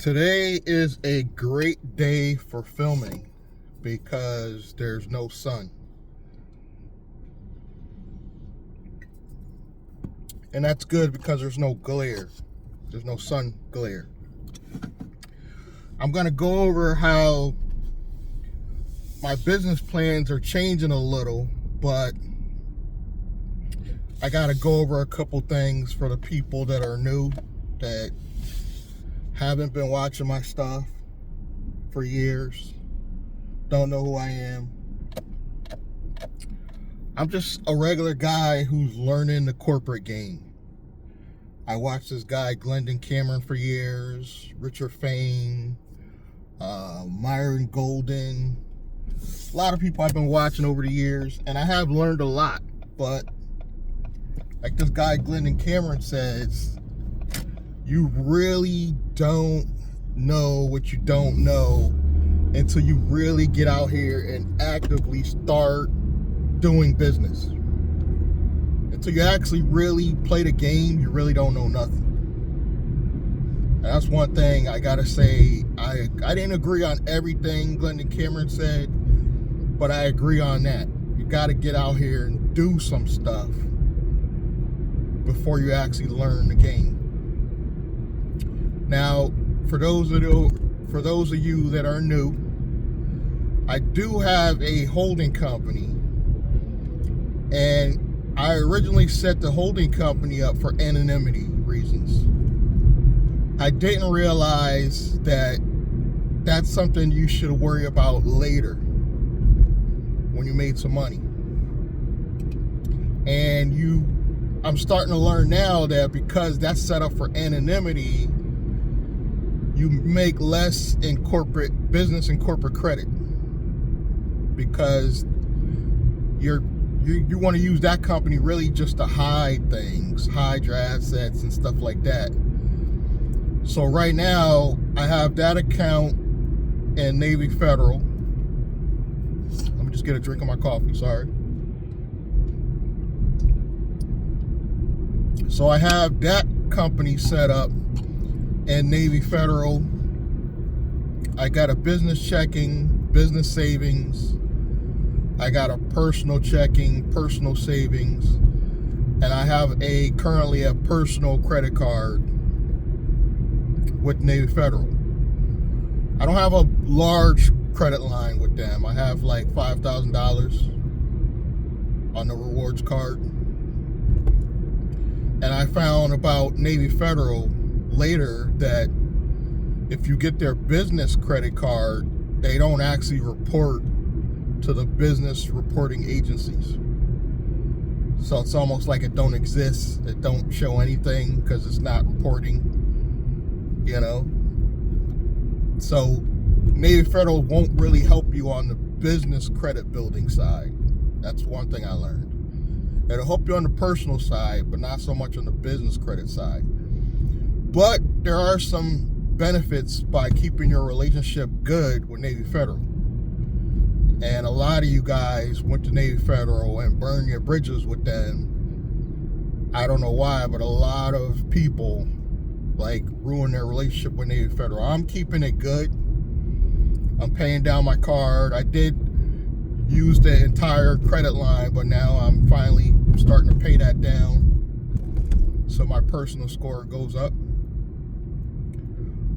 Today is a great day for filming because there's no sun. And that's good because there's no glare. There's no sun glare. I'm going to go over how my business plans are changing a little, but I got to go over a couple things for the people that are new, that haven't been watching my stuff for years, don't know who I am. I'm just a regular guy who's learning the corporate game. I watched this guy, Glendon Cameron, for years, Richard Fain, Myron Golden, a lot of people I've been watching over the years, and I have learned a lot. But like this guy, Glendon Cameron, says, you really don't know what you don't know until you really get out here and actively start doing business. Until you actually really play the game, you really don't know nothing. And that's one thing I gotta say. I didn't agree on everything Glendon Cameron said, but I agree on that. You gotta get out here and do some stuff before you actually learn the game. Now, for those of you that are new, I do have a holding company, and I originally set the holding company up for anonymity reasons. I didn't realize that that's something you should worry about later when you made some money. And I'm starting to learn now that because that's set up for anonymity, you make less in corporate business and corporate credit, because you want to use that company really just to hide things, hide your assets and stuff like that. So right now I have that account in Navy Federal. Let me just get a drink of my coffee, sorry. So I have that company set up in Navy Federal. I got a business checking, business savings. I got a personal checking, personal savings, and I have currently a personal credit card with Navy Federal. I don't have a large credit line with them. I have like $5,000 on the rewards card. And I found about Navy Federal later that if you get their business credit card, they don't actually report to the business reporting agencies. So it's almost like it don't exist. It don't show anything because it's not reporting, So Navy Federal won't really help you on the business credit building side. That's one thing I learned. It'll help you on the personal side, but not so much on the business credit side. But there are some benefits by keeping your relationship good with Navy Federal. And a lot of you guys went to Navy Federal and burned your bridges with them. I don't know why, but a lot of people ruin their relationship with Navy Federal. I'm keeping it good. I'm paying down my card. I did use the entire credit line, but now I'm finally starting to pay that down, so my personal score goes up.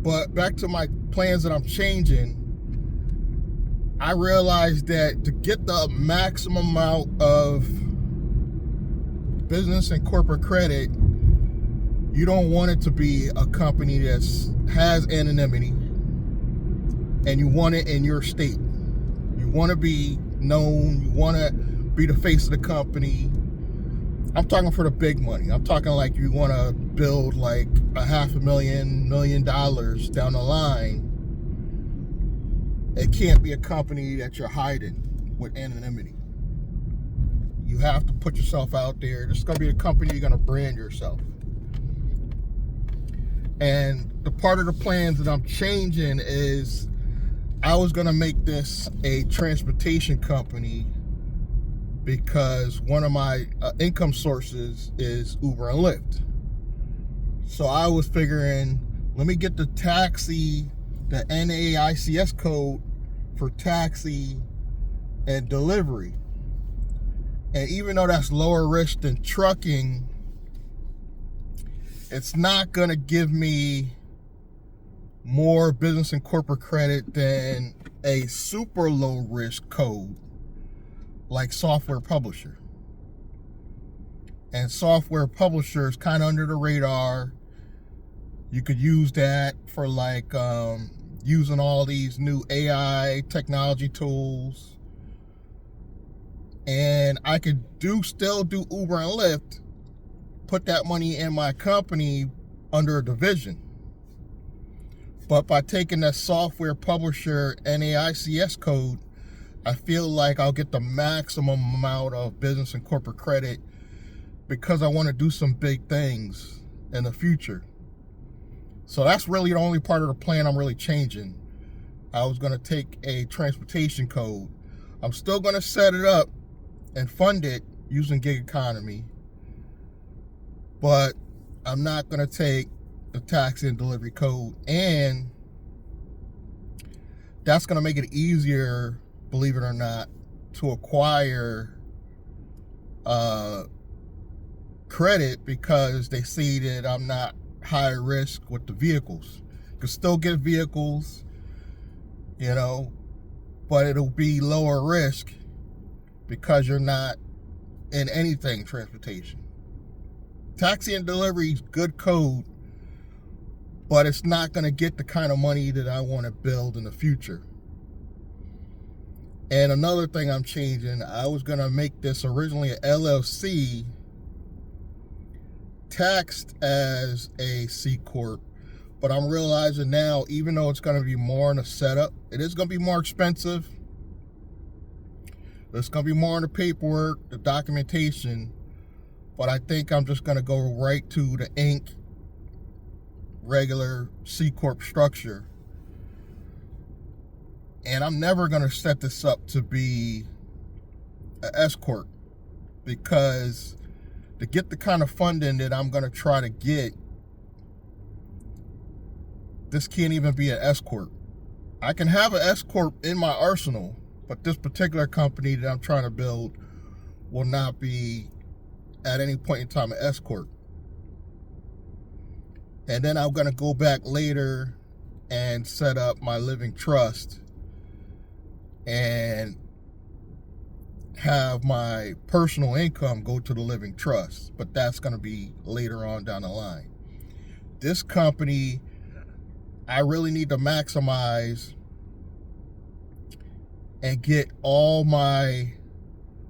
But back to my plans that I'm changing, I realized that to get the maximum amount of business and corporate credit, you don't want it to be a company that has anonymity, and you want it in your state. You want to be known, you want to be the face of the company. I'm talking for the big money. I'm talking like you want to build like $500,000, $1 million down the line. It can't be a company that you're hiding with anonymity. You have to put yourself out there. This is going to be a company you're going to brand yourself. And the part of the plans that I'm changing is I was going to make this a transportation company because one of my income sources is Uber and Lyft. So I was figuring Let me get the NAICS code for taxi and delivery. And even though that's lower risk than trucking, it's not going to give me more business and corporate credit than a super low risk code like software publisher. And software publisher is kind of under the radar. You could use that for like using all these new AI technology tools. And I could still do Uber and Lyft, put that money in my company under a division. But by taking that software publisher NAICS code, I feel like I'll get the maximum amount of business and corporate credit because I want to do some big things in the future. So that's really the only part of the plan I'm really changing. I was going to take a transportation code. I'm still going to set it up and fund it using gig economy, but I'm not going to take the taxi and delivery code, and that's going to make it easier, believe it or not, to acquire credit because they see that I'm not high risk with the vehicles. You can still get vehicles, but it'll be lower risk because you're not in anything transportation. Taxi and delivery is good code, but it's not going to get the kind of money that I want to build in the future. And another thing I'm changing, I was going to make this originally an LLC, taxed as a C Corp, but I'm realizing now, even though it's going to be more in the setup, it is going to be more expensive. There's going to be more in the paperwork, the documentation, but I think I'm just going to go right to the Inc. regular C Corp structure. And I'm never going to set this up to be an S Corp, because to get the kind of funding that I'm going to try to get, this can't even be an S Corp. I can have an S Corp in my arsenal, but this particular company that I'm trying to build will not be at any point in time an S Corp. And then I'm going to go back later and set up my living trust and have my personal income go to the living trust. But that's going to be later on down the line. This company, I really need to maximize and get all my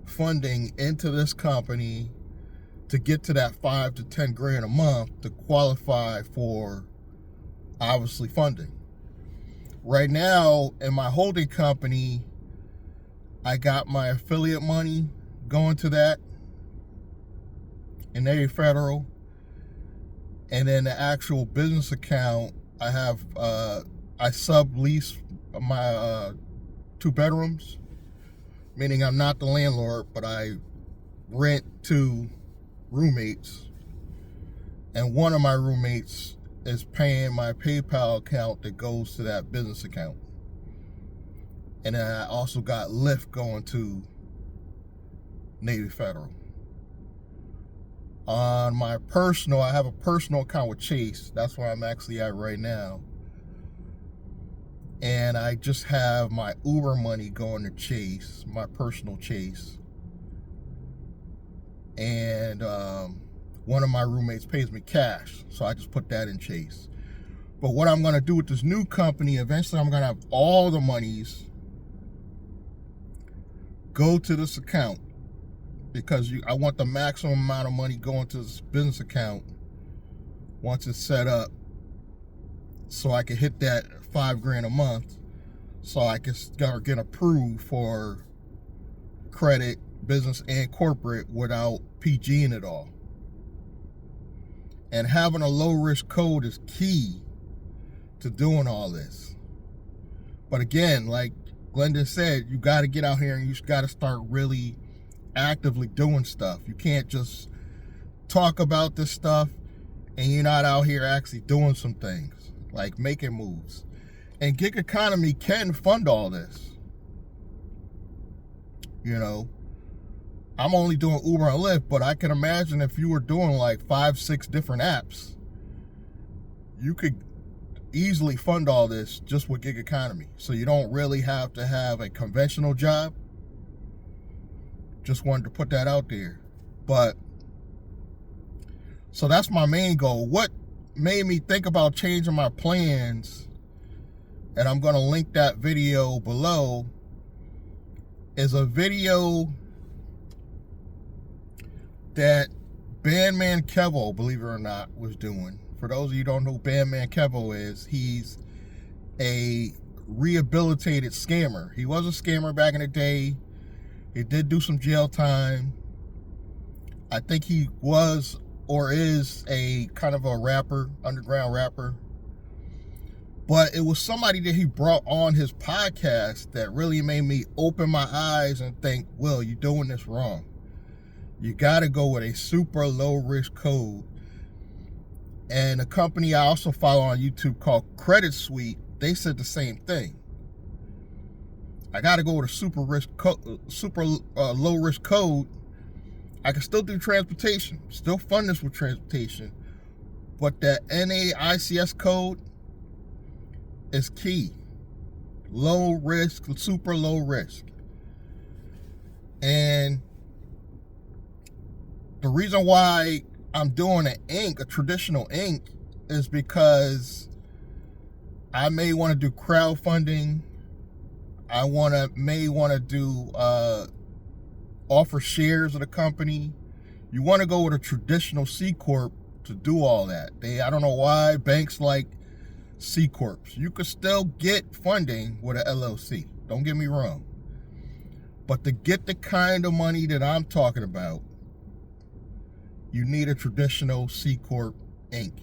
funding into this company to get to that 5 to 10 grand a month to qualify for obviously funding. Right now in my holding company, I got my affiliate money going to that in Navy Federal, and then the actual business account, I have I sublease my 2 bedrooms, meaning I'm not the landlord, but I rent to roommates, and one of my roommates is paying my PayPal account that goes to that business account. And then I also got Lyft going to Navy Federal. On my personal, I have a personal account with Chase. That's where I'm actually at right now. And I just have my Uber money going to Chase, my personal Chase. And one of my roommates pays me cash, so I just put that in Chase. But what I'm going to do with this new company, eventually I'm going to have all the monies go to this account, because I want the maximum amount of money going to this business account once it's set up, so I can hit that 5 grand a month, so I can start getting approved for credit, business and corporate, without PGing it all. And having a low risk code is key to doing all this. But again, like Glenda said, you got to get out here and you got to start really actively doing stuff. You can't just talk about this stuff and you're not out here actually doing some things. like making moves. And gig economy can fund all this. You know, I'm only doing Uber and Lyft, but I can imagine if you were doing like 5-6 different apps, you could easily fund all this just with gig economy. So you don't really have to have a conventional job. Just wanted to put that out there. But so that's my main goal. What made me think about changing my plans, and I'm going to link that video below, is a video that Bandman Kevo, believe it or not, was doing. For those of you who don't know who Bandman Kevo is, he's a rehabilitated scammer. He was a scammer back in the day. He did do some jail time. I think he was or is a kind of a rapper, underground rapper. But it was somebody that he brought on his podcast that really made me open my eyes and think, Will, you're doing this wrong. You got to go with a super low risk code. And a company I also follow on YouTube called Credit Suite, they said the same thing. I got to go with a super low risk code. I can still do transportation, still fund this with transportation, but that NAICS code is key. Low risk, super low risk. And the reason why I'm doing a traditional ink, is because I may want to do crowdfunding. I may want to do offer shares of the company. You want to go with a traditional C Corp to do all that. I don't know why banks like C Corps. You could still get funding with an LLC. Don't get me wrong. But to get the kind of money that I'm talking about, you need a traditional C Corp Inc.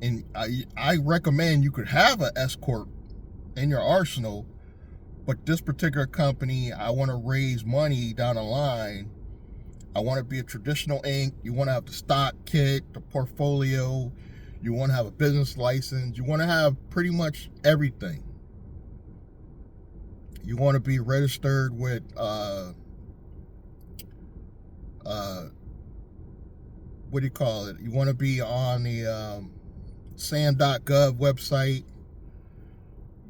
And I recommend you could have an S Corp in your arsenal, but this particular company, I want to raise money down the line. I want to be a traditional Inc. You want to have the stock kit, the portfolio. You want to have a business license. You want to have pretty much everything. You want to be registered with what do you call it? You want to be on the sam.gov website.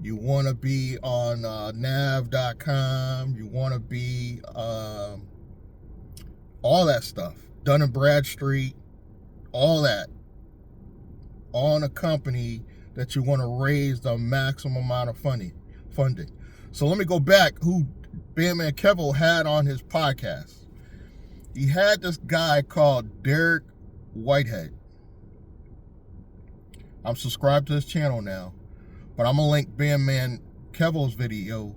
You want to be on nav.com. You want to be all that stuff. Dun & Bradstreet, all that. On a company that you want to raise the maximum amount of funding. So let me go back who Bandman Kevo had on his podcast. He had this guy called Derrick Whitehead. I'm subscribed to his channel now, but I'm gonna link Bandman Kevo's video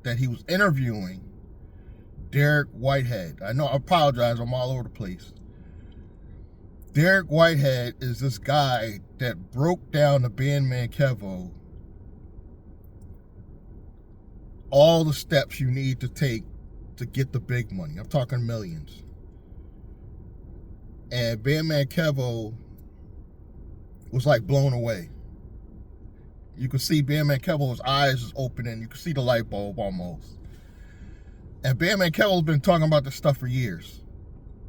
that he was interviewing Derrick Whitehead. I apologize, I'm all over the place. Derrick Whitehead is this guy that broke down to Bandman Kevo all the steps you need to take to get the big money. I'm talking millions. And Bandman Kevo was like blown away. You could see Bandman Kevo's eyes is opening. You could see the light bulb almost. And Bandman Kevo's been talking about this stuff for years.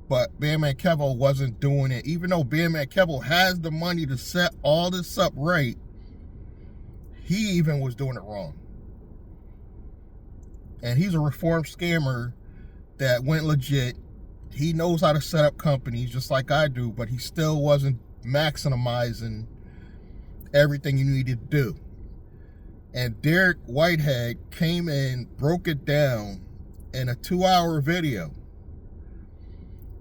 But Bandman Kevo wasn't doing it. Even though Bandman Kevo has the money to set all this up right, he even was doing it wrong. And he's a reformed scammer that went legit. He knows how to set up companies just like I do, but he still wasn't maximizing everything you needed to do. And Derrick Whitehead came in, broke it down in a 2-hour video.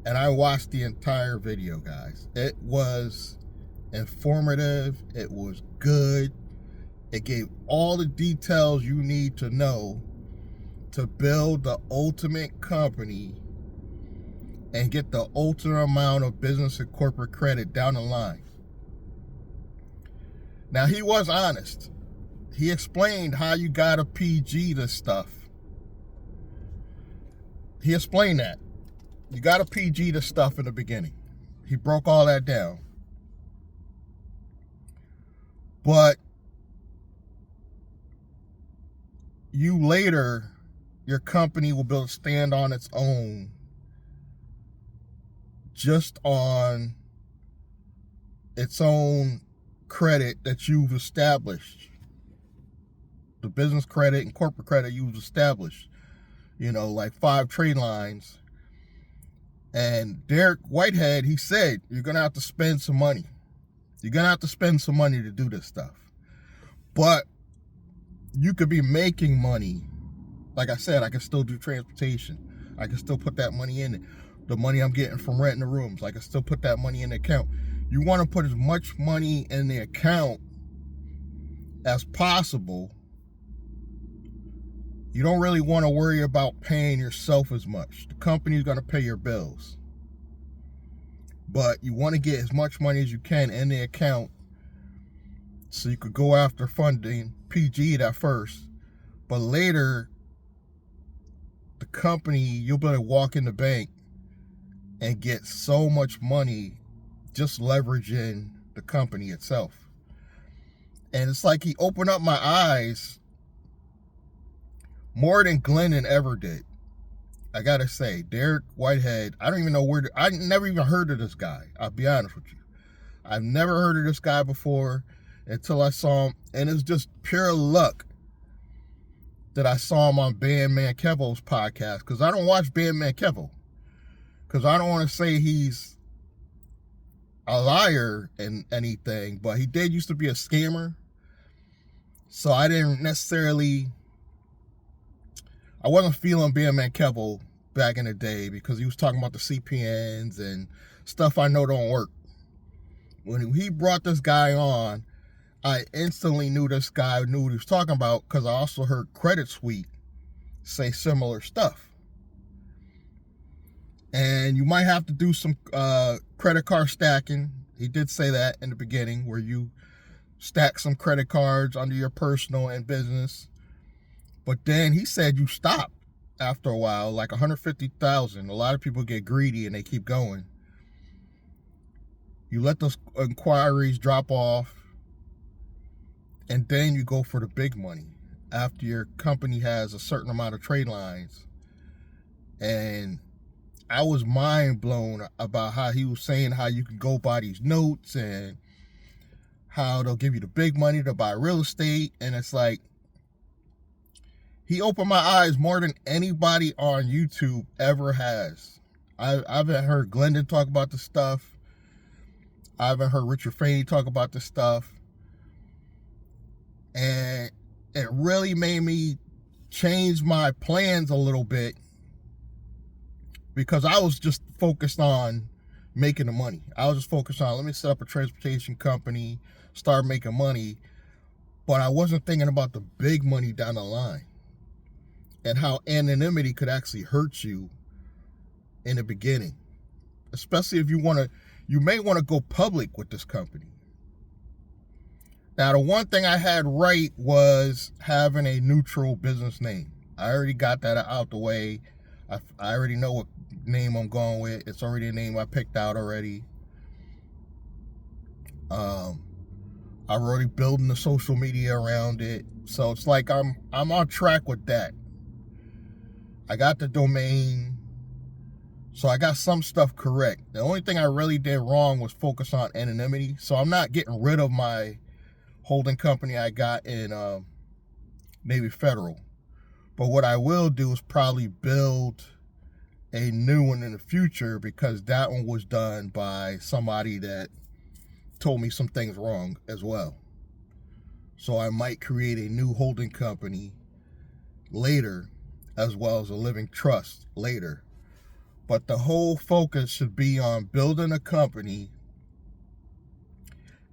And I watched the entire video, guys. It was informative. It was good. It gave all the details you need to know to build the ultimate company and get the ultimate amount of business and corporate credit down the line. Now, he was honest. He explained how you gotta PG this stuff. He explained that. You gotta PG this stuff in the beginning. He broke all that down. But later, your company will be able to stand on its own just on its own credit that you've established. The business credit and corporate credit you've established. Like 5 trade lines. And Derrick Whitehead, he said, you're going to have to spend some money. You're going to have to spend some money to do this stuff. But you could be making money. Like I said, I can still do transportation. I can still put that money in it. The money I'm getting from renting the rooms, I can still put that money in the account. You want to put as much money in the account as possible. You don't really want to worry about paying yourself as much. The company's going to pay your bills. But you want to get as much money as you can in the account so you could go after funding PG at first. But later, the company, you'll be able to walk in the bank and get so much money just leveraging the company itself. And it's like he opened up my eyes more than Glennon ever did. I gotta say, Derrick Whitehead, I don't even know I never even heard of this guy. I'll be honest with you. I've never heard of this guy before until I saw him. And it's just pure luck that I saw him on Bandman Kevo's podcast. Because I don't watch Bandman Kevo. Because I don't want to say he's a liar and anything. But he did used to be a scammer. So I didn't necessarily... I wasn't feeling Bandman Kevo back in the day because he was talking about the CPNs and stuff I know don't work. When he brought this guy on, I instantly knew this guy knew what he was talking about because I also heard Credit Suite say similar stuff. And you might have to do some credit card stacking. He did say that in the beginning, where you stack some credit cards under your personal and business. But then he said you stop after a while, like 150,000. A lot of people get greedy and they keep going. You let those inquiries drop off, and then you go for the big money after your company has a certain amount of trade lines. And I was mind blown about how he was saying how you can go buy these notes and how they'll give you the big money to buy real estate. And it's like, he opened my eyes more than anybody on YouTube ever has. I haven't heard Glendon talk about this stuff. I haven't heard Richard Faney talk about this stuff. And it really made me change my plans a little bit because I was just focused on making the money. I was just focused on, let me set up a transportation company, start making money. But I wasn't thinking about the big money down the line. And how anonymity could actually hurt you in the beginning. Especially if you may want to go public with this company. Now, the one thing I had right was having a neutral business name. I already got that out the way. I already know what name I'm going with. It's already a name I picked out already. I'm already building the social media around it. So it's like I'm on track with that. I got the domain, so I got some stuff correct. The only thing I really did wrong was focus on anonymity. So I'm not getting rid of my holding company I got in Navy Federal. But what I will do is probably build a new one in the future because that one was done by somebody that told me some things wrong as well. So I might create a new holding company later, as well as a living trust later. But the whole focus should be on building a company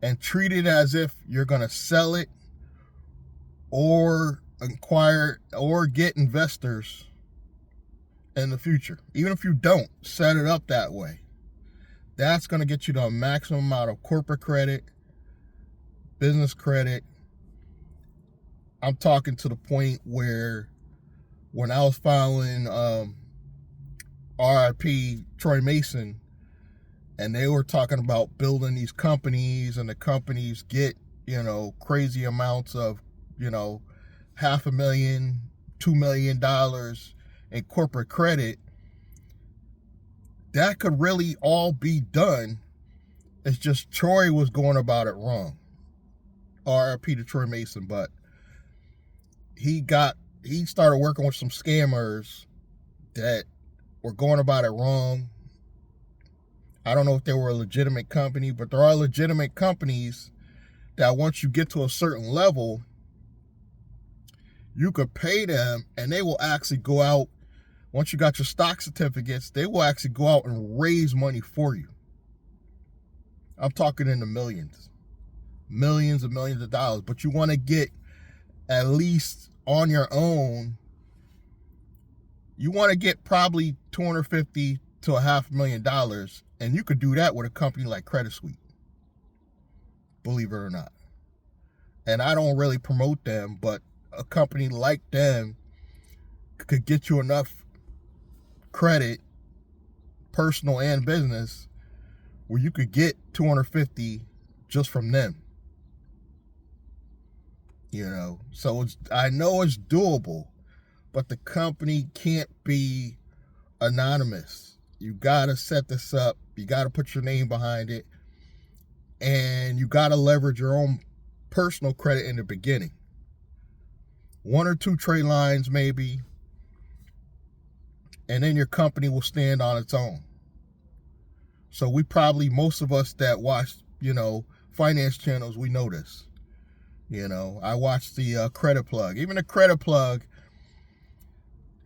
and treat it as if you're going to sell it or acquire or get investors in the future. Even if you don't, set it up that way. That's going to get you the maximum amount of corporate credit, business credit. I'm talking to the point where when I was following RIP Troy Mason, and they were talking about building these companies, and the companies get, crazy amounts of, $500,000, $2 million in corporate credit, that could really all be done. It's just Troy was going about it wrong. R.I.P. to Troy Mason, but he started working with some scammers that were going about it wrong. I don't know if they were a legitimate company, but there are legitimate companies that once you get to a certain level, you could pay them and they will actually go out. Once you got your stock certificates, they will actually go out and raise money for you. I'm talking in the millions and millions of dollars, but you want to get at least on your own, you want to get probably $250,000 to $500,000, and you could do that with a company like Credit Suisse, believe it or not. And I don't really promote them, but a company like them could get you enough credit, personal and business, where you could get $250,000 just from them. So I know it's doable, but the company can't be anonymous. You gotta set this up. You gotta put your name behind it, and you gotta leverage your own personal credit in the beginning. 1 or 2 trade lines maybe, and then your company will stand on its own. So most of us that watch, finance channels, we know this. I watched the Credit Plug. Even the Credit Plug,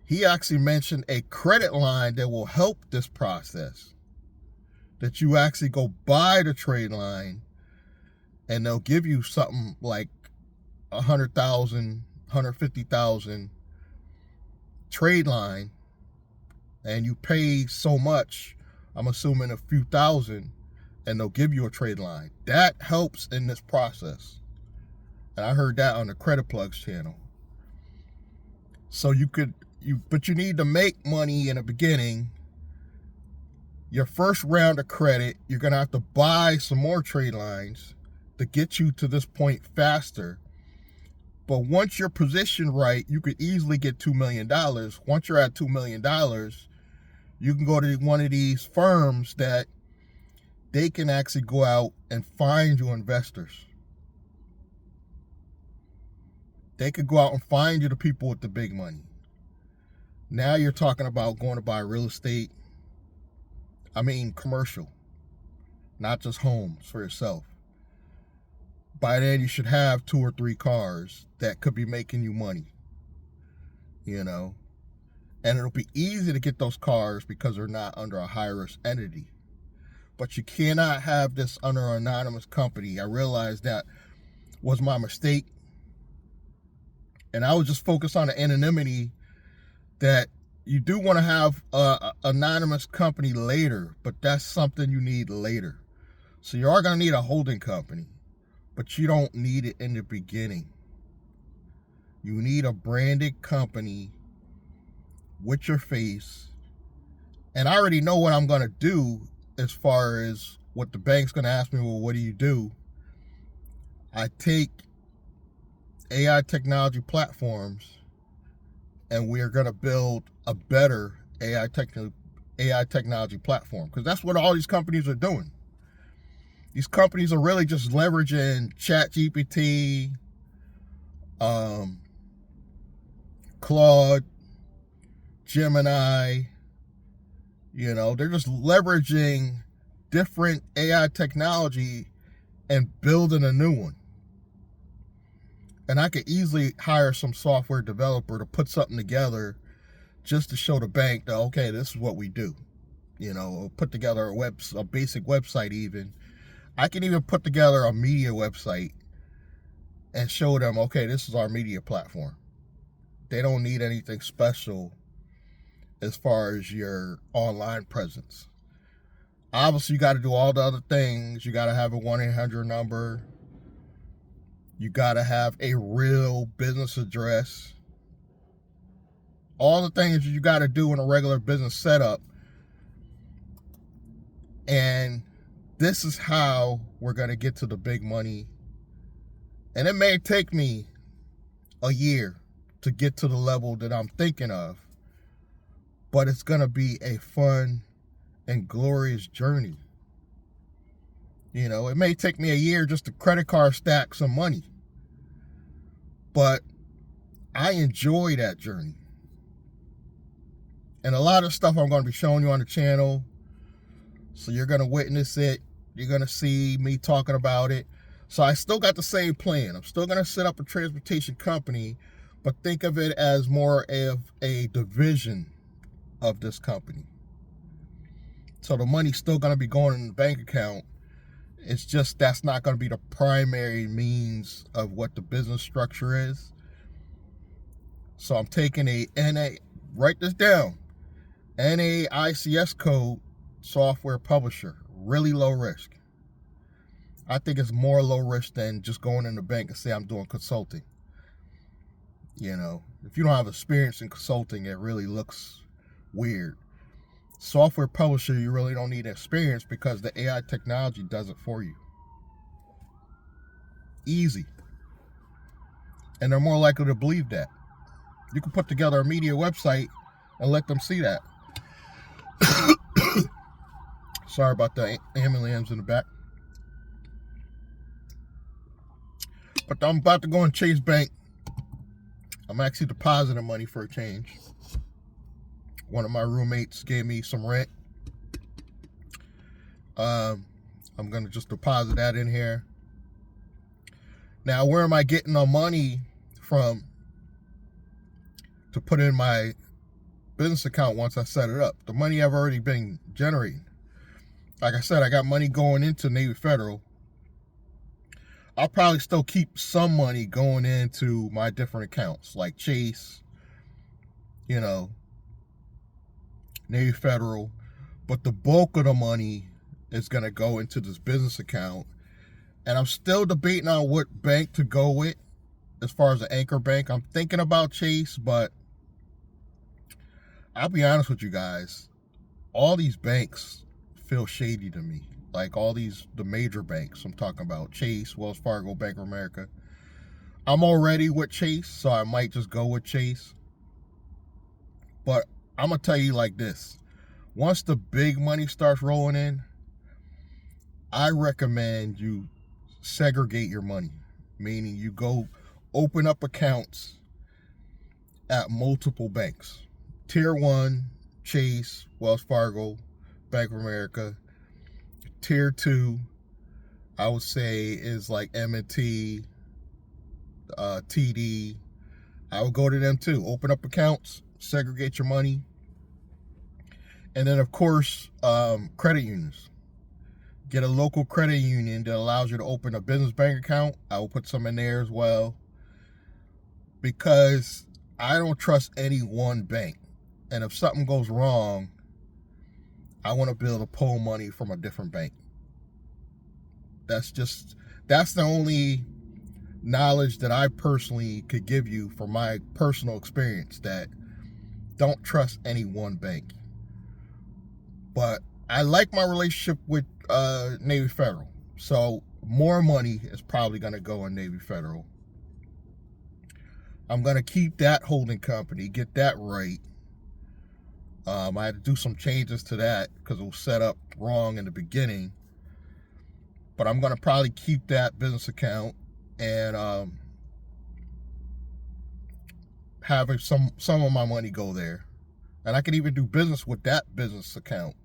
he actually mentioned a credit line that will help this process. That you actually go buy the trade line, and they'll give you something like $100,000, $150,000 trade line, and you pay so much, I'm assuming a few thousand, and they'll give you a trade line. That helps in this process. And I heard that on the Credit Plugs channel. So but you need to make money in the beginning. Your first round of credit, you're going to have to buy some more trade lines to get you to this point faster. But once you're positioned right, you could easily get $2 million. Once you're at $2 million, you can go to one of these firms that they can actually go out and find you investors. They could go out and find you the people with the big money. Now you're talking about going to buy real estate. Commercial, not just homes for yourself. By then you should have 2 or 3 cars that could be making you money, and it'll be easy to get those cars because they're not under a high-risk entity. But you cannot have this under an anonymous company. I realized that was my mistake, and I was just focused on the anonymity. That you do want to have an anonymous company later, but that's something you need later. So you are going to need a holding company, but you don't need it in the beginning. You need a branded company with your face. And I already know what I'm going to do as far as what the bank's going to ask me, well, what do you do? I take AI technology platforms, and we're going to build a better AI technology platform, because that's what all these companies are doing. These companies are really just leveraging ChatGPT, Claude, Gemini. They're just leveraging different AI technology and building a new one. And I could easily hire some software developer to put something together just to show the bank that, okay, this is what we do. Put together a basic website even. I can even put together a media website and show them, okay, this is our media platform. They don't need anything special as far as your online presence. Obviously, you got to do all the other things. You got to have a 1-800 number. You got to have a real business address. All the things you got to do in a regular business setup. And this is how we're going to get to the big money And it may take me a year to get to the level that I'm thinking of, but it's going to be a fun and glorious journey. You know, it may take me a year just to credit card stack some money, but I enjoy that journey. And a lot of stuff I'm going to be showing you on the channel, so you're going to witness it. You're going to see me talking about it. So I still got the same plan. I'm still going to set up a transportation company, but think of it as more of a division of this company. So the money's still going to be going in the bank account. It's just that's not going to be the primary means of what the business structure is. So I'm taking a NA, write this down, NAICS code software publisher, really low risk. I think it's more low risk than just going in the bank and say I'm doing consulting. You know, if you don't have experience in consulting, it really looks weird. Software publisher, you really don't need experience because the AI technology does it for you. Easy. And they're more likely to believe that. You can put together a media website and let them see that. Sorry about the ambulance in the back. But I'm about to go in Chase Bank. I'm actually depositing money for a change. One of my roommates gave me some rent. I'm going to just deposit that in here. Now, where am I getting the money from to put in my business account once I set it up? The money I've already been generating. Like I said, I got money going into Navy Federal. I'll probably still keep some money going into my different accounts, like Chase, you know, Navy Federal. But the bulk of the money is going to go into this business account. And I'm still debating on what bank to go with as far as an anchor bank. I'm thinking about Chase, but I'll be honest with you guys. All these banks feel shady to me. Like all the major banks. I'm talking about Chase, Wells Fargo, Bank of America. I'm already with Chase, so I might just go with Chase. But I'm going to tell you like this. Once the big money starts rolling in, I recommend you segregate your money. Meaning you go open up accounts at multiple banks. Tier 1, Chase, Wells Fargo, Bank of America. Tier 2, I would say, is like M&T, TD. I would go to them too. Open up accounts, segregate your money. And then, of course, credit unions. Get a local credit union that allows you to open a business bank account. I will put some in there as well. Because I don't trust any one bank. And if something goes wrong, I want to be able to pull money from a different bank. That's the only knowledge that I personally could give you from my personal experience, that don't trust any one bank. But I like my relationship with Navy Federal. So more money is probably going to go in Navy Federal. I'm going to keep that holding company, get that right. I had to do some changes to that because it was set up wrong in the beginning. But I'm going to probably keep that business account and having some of my money go there. And I can even do business with that business account.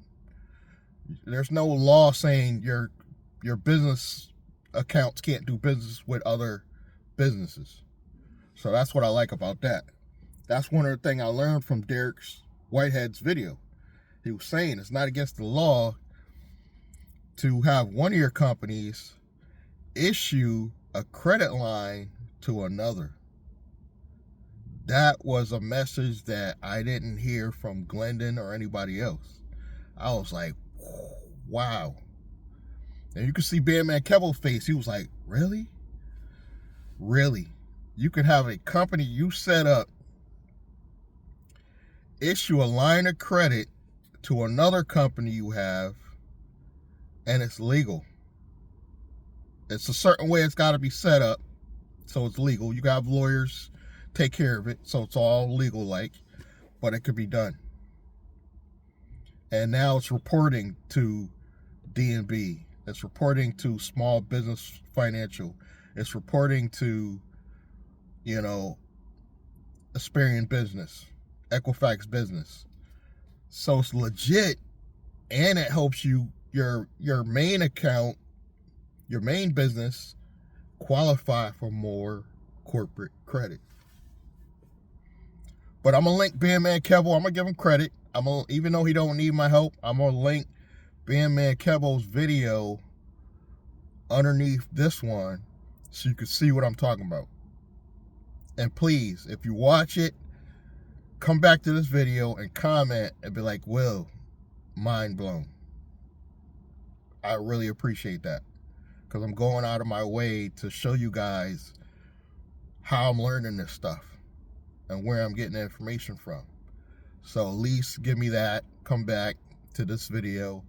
There's no law saying your business accounts can't do business with other businesses. So that's what I like about that. That's one of the things I learned from Derrick's Whitehead's video. He was saying it's not against the law to have one of your companies issue a credit line to another. That was a message that I didn't hear from Glendon or anybody else. I was like, wow. And you can see Bandman Kevin's face. He was like, really? Really? You could have a company you set up issue a line of credit to another company you have, and it's legal. It's a certain way it's got to be set up, so it's legal. You got lawyers take care of it, so it's all legal like, but it could be done. And now it's reporting to DNB. It's reporting to Small Business Financial. It's reporting to, Experian Business, Equifax Business. So it's legit, and it helps you your main account, your main business qualify for more corporate credit. But I'm gonna link Bandman Kevo. I'm gonna give him credit. Even though he don't need my help, I'm gonna link Bandman Kevo's video underneath this one so you can see what I'm talking about. And please, if you watch it, come back to this video and comment and be like, Will, mind blown. I really appreciate that, because I'm going out of my way to show you guys how I'm learning this stuff and where I'm getting the information from. So at least give me that. Come back to this video,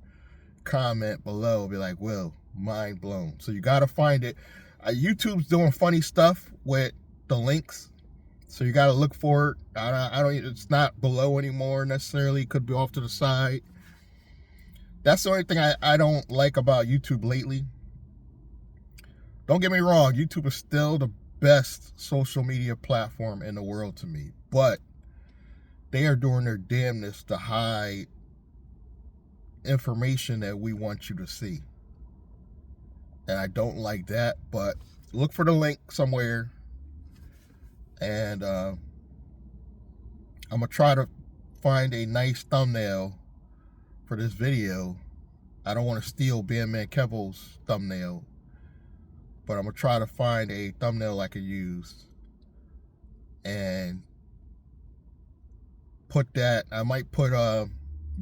comment below, be like, Will, mind blown. So you got to find it. YouTube's doing funny stuff with the links, so you got to look for it. I don't. It's not below anymore necessarily. It could be off to the side. That's the only thing I don't like about YouTube lately. Don't get me wrong, YouTube is still the best social media platform in the world to me, but they are doing their damnness to hide information that we want you to see. And I don't like that, but look for the link somewhere. And I'm going to try to find a nice thumbnail for this video. I don't want to steal Bandman Kevo's thumbnail, but I'm going to try to find a thumbnail I can use and put that. I might put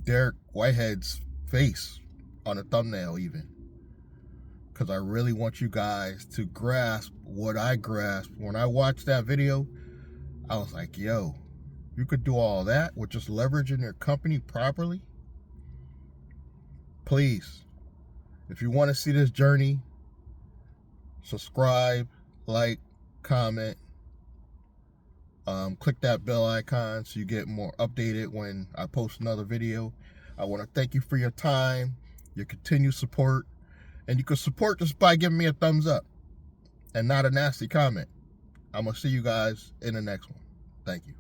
Derrick Whitehead's face on a thumbnail even, because I really want you guys to grasp what I grasped when I watched that video. I was like, yo, you could do all that with just leveraging your company properly. Please, if you want to see this journey, subscribe, like, comment, click that bell icon so you get more updated when I post another video. I want to thank you for your time, your continued support, and you can support just by giving me a thumbs up and not a nasty comment. I'm going to see you guys in the next one. Thank you.